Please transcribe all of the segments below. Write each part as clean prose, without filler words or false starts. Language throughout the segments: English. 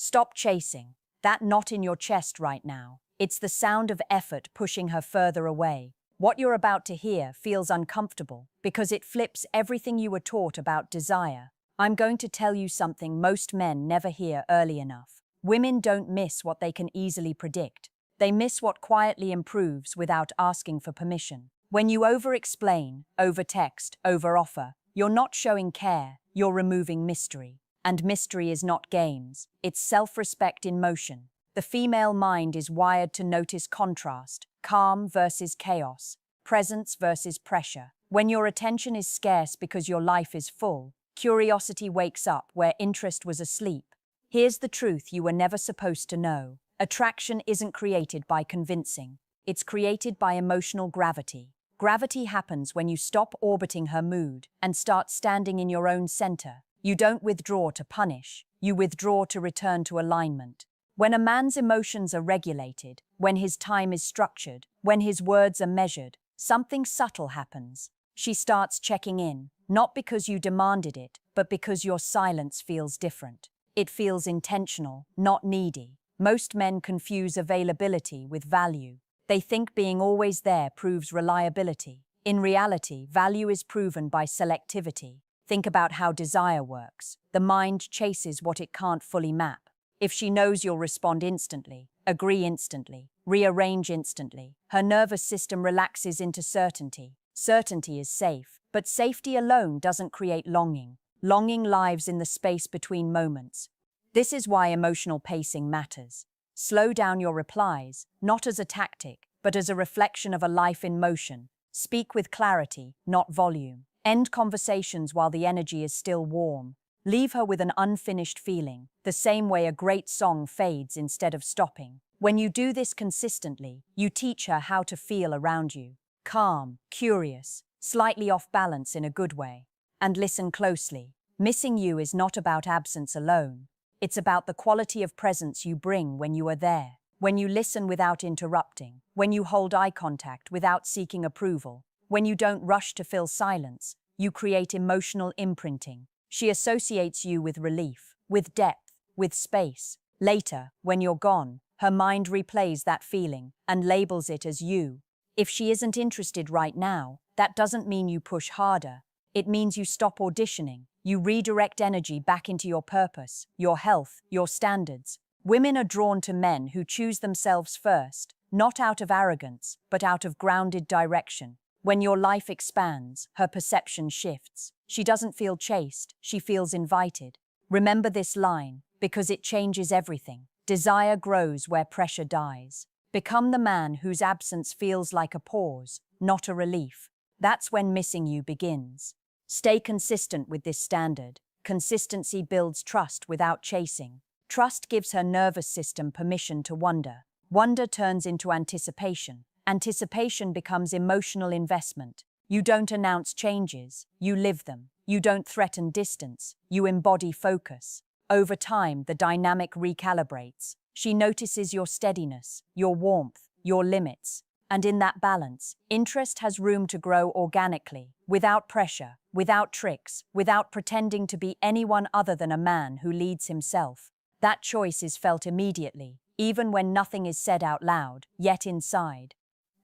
Stop chasing. That knot in your chest right now. It's the sound of effort pushing her further away. What you're about to hear feels uncomfortable because it flips everything you were taught about desire. I'm going to tell you something most men never hear early enough. Women don't miss what they can easily predict. They miss what quietly improves without asking for permission. When you over-explain, over-text, over-offer, you're not showing care, you're removing mystery. And mystery is not games, it's self-respect in motion. The female mind is wired to notice contrast, calm versus chaos, presence versus pressure. When your attention is scarce because your life is full, curiosity wakes up where interest was asleep. Here's the truth you were never supposed to know. Attraction isn't created by convincing. It's created by emotional gravity. Gravity happens when you stop orbiting her mood and start standing in your own center. You don't withdraw to punish. You withdraw to return to alignment. When a man's emotions are regulated, when his time is structured, when his words are measured, something subtle happens. She starts checking in, not because you demanded it, but because your silence feels different. It feels intentional, not needy. Most men confuse availability with value. They think being always there proves reliability. In reality, value is proven by selectivity. Think about how desire works. The mind chases what it can't fully map. If she knows you'll respond instantly, agree instantly, rearrange instantly, her nervous system relaxes into certainty. Certainty is safe, but safety alone doesn't create longing. Longing lives in the space between moments. This is why emotional pacing matters. Slow down your replies, not as a tactic, but as a reflection of a life in motion. Speak with clarity, not volume. End conversations while the energy is still warm. Leave her with an unfinished feeling, the same way a great song fades instead of stopping. When you do this consistently, you teach her how to feel around you. Calm, curious, slightly off balance in a good way. And listen closely. Missing you is not about absence alone. It's about the quality of presence you bring when you are there. When you listen without interrupting. When you hold eye contact without seeking approval. When you don't rush to fill silence. You create emotional imprinting. She associates you with relief, with depth, with space. Later, when you're gone, her mind replays that feeling and labels it as you. If she isn't interested right now, that doesn't mean you push harder. It means you stop auditioning. You redirect energy back into your purpose, your health, your standards. Women are drawn to men who choose themselves first, not out of arrogance, but out of grounded direction. When your life expands, her perception shifts. She doesn't feel chased, she feels invited. Remember this line, because it changes everything. Desire grows where pressure dies. Become the man whose absence feels like a pause, not a relief. That's when missing you begins. Stay consistent with this standard. Consistency builds trust without chasing. Trust gives her nervous system permission to wonder. Wonder turns into anticipation. Anticipation becomes emotional investment. You don't announce changes, you live them. You don't threaten distance, you embody focus. Over time, the dynamic recalibrates. She notices your steadiness, your warmth, your limits. And in that balance, interest has room to grow organically, without pressure, without tricks, without pretending to be anyone other than a man who leads himself. That choice is felt immediately, even when nothing is said out loud, yet inside.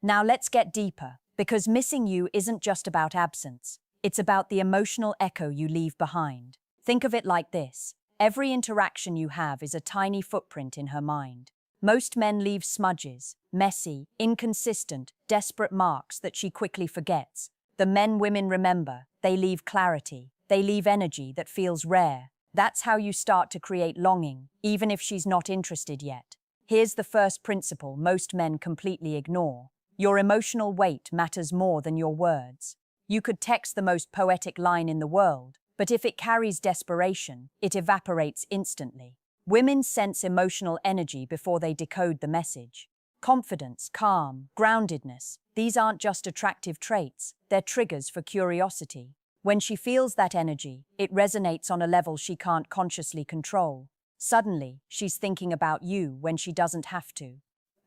Now let's get deeper, because missing you isn't just about absence. It's about the emotional echo you leave behind. Think of it like this. Every interaction you have is a tiny footprint in her mind. Most men leave smudges, messy, inconsistent, desperate marks that she quickly forgets. The men women remember, they leave clarity, they leave energy that feels rare. That's how you start to create longing, even if she's not interested yet. Here's the first principle most men completely ignore. Your emotional weight matters more than your words. You could text the most poetic line in the world, but if it carries desperation, it evaporates instantly. Women sense emotional energy before they decode the message. Confidence, calm, groundedness, these aren't just attractive traits, they're triggers for curiosity. When she feels that energy, it resonates on a level she can't consciously control. Suddenly, she's thinking about you when she doesn't have to.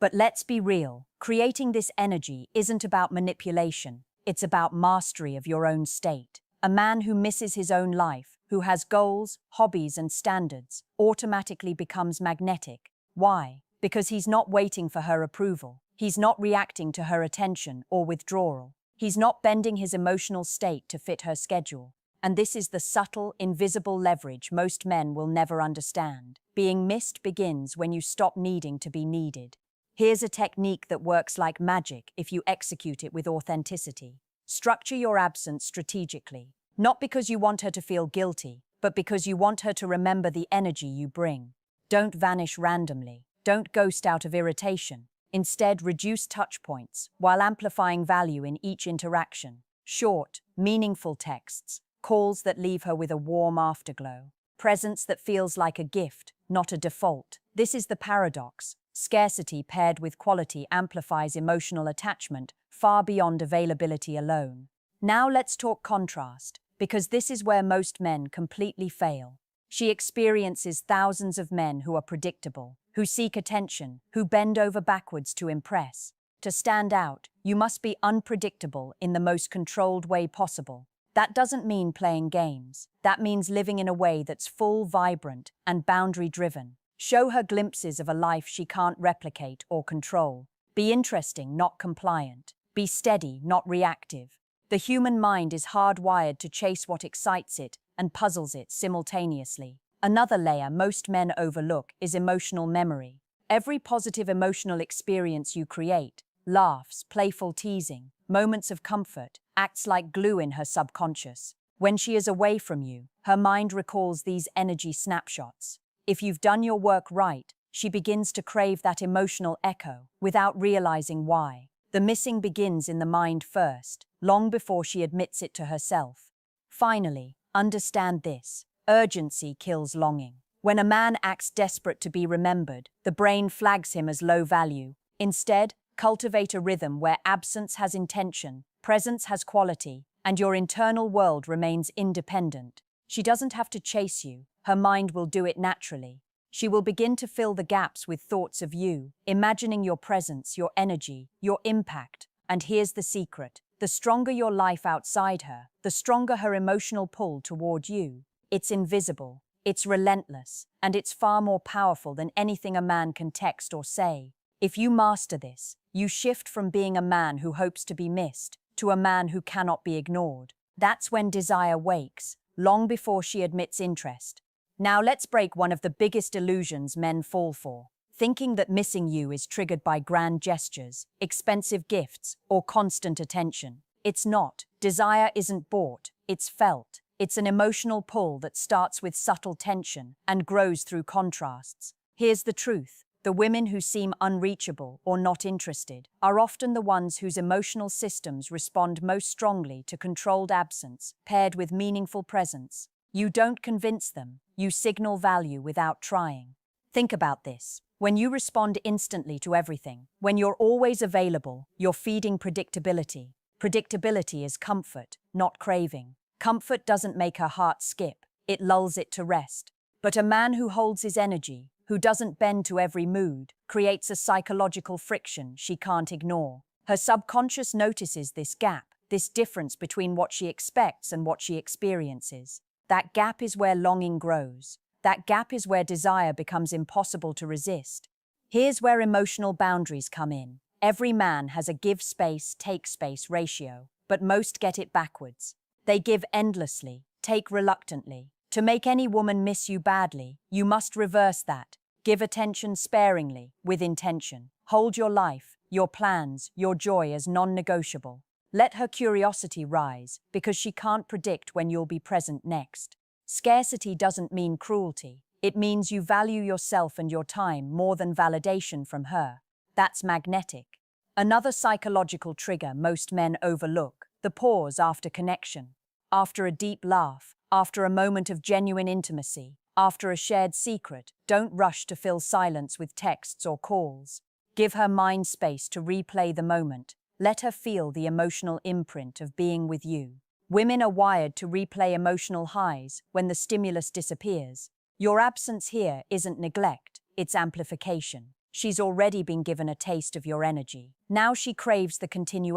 But let's be real, creating this energy isn't about manipulation, it's about mastery of your own state. A man who misses his own life, who has goals, hobbies, and standards, automatically becomes magnetic. Why? Because he's not waiting for her approval. He's not reacting to her attention or withdrawal. He's not bending his emotional state to fit her schedule. And this is the subtle, invisible leverage most men will never understand. Being missed begins when you stop needing to be needed. Here's a technique that works like magic if you execute it with authenticity. Structure your absence strategically, not because you want her to feel guilty, but because you want her to remember the energy you bring. Don't vanish randomly. Don't ghost out of irritation. Instead, reduce touch points while amplifying value in each interaction. Short, meaningful texts, calls that leave her with a warm afterglow, presence that feels like a gift, not a default. This is the paradox. Scarcity paired with quality amplifies emotional attachment far beyond availability alone. Now let's talk contrast, because this is where most men completely fail. She experiences thousands of men who are predictable, who seek attention, who bend over backwards to impress. To stand out, you must be unpredictable in the most controlled way possible. That doesn't mean playing games. That means living in a way that's full, vibrant, and boundary-driven. Show her glimpses of a life she can't replicate or control. Be interesting, not compliant. Be steady, not reactive. The human mind is hardwired to chase what excites it and puzzles it simultaneously. Another layer most men overlook is emotional memory. Every positive emotional experience you create, laughs, playful teasing, moments of comfort, acts like glue in her subconscious. When she is away from you, her mind recalls these energy snapshots. If you've done your work right, she begins to crave that emotional echo without realizing why. The missing begins in the mind first, long before she admits it to herself. Finally, understand this. Urgency kills longing. When a man acts desperate to be remembered, the brain flags him as low value. Instead, cultivate a rhythm where absence has intention, presence has quality, and your internal world remains independent. She doesn't have to chase you. Her mind will do it naturally. She will begin to fill the gaps with thoughts of you, imagining your presence, your energy, your impact. And here's the secret. The stronger your life outside her, the stronger her emotional pull toward you. It's invisible, it's relentless, and it's far more powerful than anything a man can text or say. If you master this, you shift from being a man who hopes to be missed to a man who cannot be ignored. That's when desire wakes, long before she admits interest. Now let's break one of the biggest illusions men fall for, thinking that missing you is triggered by grand gestures, expensive gifts, or constant attention. It's not. Desire isn't bought, it's felt. It's an emotional pull that starts with subtle tension and grows through contrasts. Here's the truth. The women who seem unreachable or not interested are often the ones whose emotional systems respond most strongly to controlled absence, paired with meaningful presence. You don't convince them, you signal value without trying. Think about this. When you respond instantly to everything, when you're always available, you're feeding predictability. Predictability is comfort, not craving. Comfort doesn't make her heart skip, it lulls it to rest. But a man who holds his energy, who doesn't bend to every mood, creates a psychological friction she can't ignore. Her subconscious notices this gap, this difference between what she expects and what she experiences. That gap is where longing grows. That gap is where desire becomes impossible to resist. Here's where emotional boundaries come in. Every man has a give space, take space ratio, but most get it backwards. They give endlessly, take reluctantly. To make any woman miss you badly, you must reverse that. Give attention sparingly, with intention. Hold your life, your plans, your joy as non-negotiable. Let her curiosity rise, because she can't predict when you'll be present next. Scarcity doesn't mean cruelty. It means you value yourself and your time more than validation from her. That's magnetic. Another psychological trigger most men overlook: the pause after connection. After a deep laugh, after a moment of genuine intimacy, after a shared secret, don't rush to fill silence with texts or calls. Give her mind space to replay the moment. Let her feel the emotional imprint of being with you. Women are wired to replay emotional highs when the stimulus disappears. Your absence here isn't neglect, it's amplification. She's already been given a taste of your energy. Now she craves the continuation.